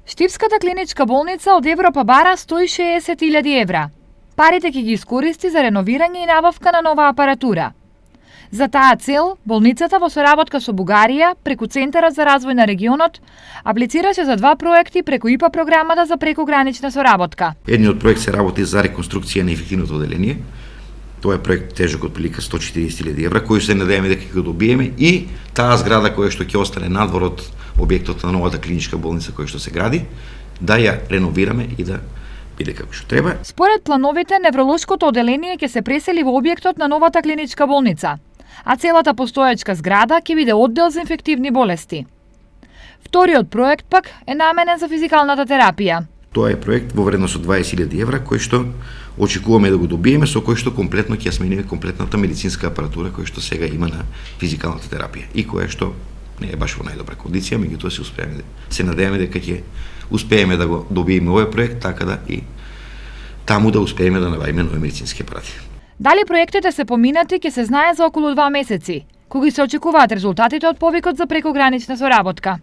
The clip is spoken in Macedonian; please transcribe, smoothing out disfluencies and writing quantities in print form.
Штипската клиничка болница од Европа бара 160.000 евра. Парите ќе ги искористи за реновирање и набавка на нова апаратура. За таа цел, болницата во соработка со Бугарија, преку Центарот за развој на регионот, аплицираше за 2 проекти преку ИПА програмата за прекогранична соработка. Едниот проект се работи за реконструкција на инфективното оделение. Тоа е проект тежок од прилика 140.000 евра, кој се надеваме дека ќе го добиеме, и таа зграда која што ќе остане надвор од објектот на новата клиничка болница која што се гради, да ја реновираме и да биде како што треба. Според плановите, невролошкото оделение ќе се пресели во објектот на новата клиничка болница, а целата постоечка зграда ќе биде оддел за инфективни болести. Вториот проект пак е наменен за физикалната терапија. Тоа е проект во вредност од 20.000 евра, кој што очекуваме да го добиеме, со кој што комплетно ќе смениме комплетната медицинска апаратура која што сега има на физикалната терапија и која што не е баш во најдобра кондиција, меѓутоа се надеваме дека ќе успееме да го добиеме овој проект, така да и таму да успееме да набавиме нови медицински апарати. Дали проектите се поминати ќе се знае за околу 2 месеци, кога се очекуваат резултатите од повикот за прекогранична соработка.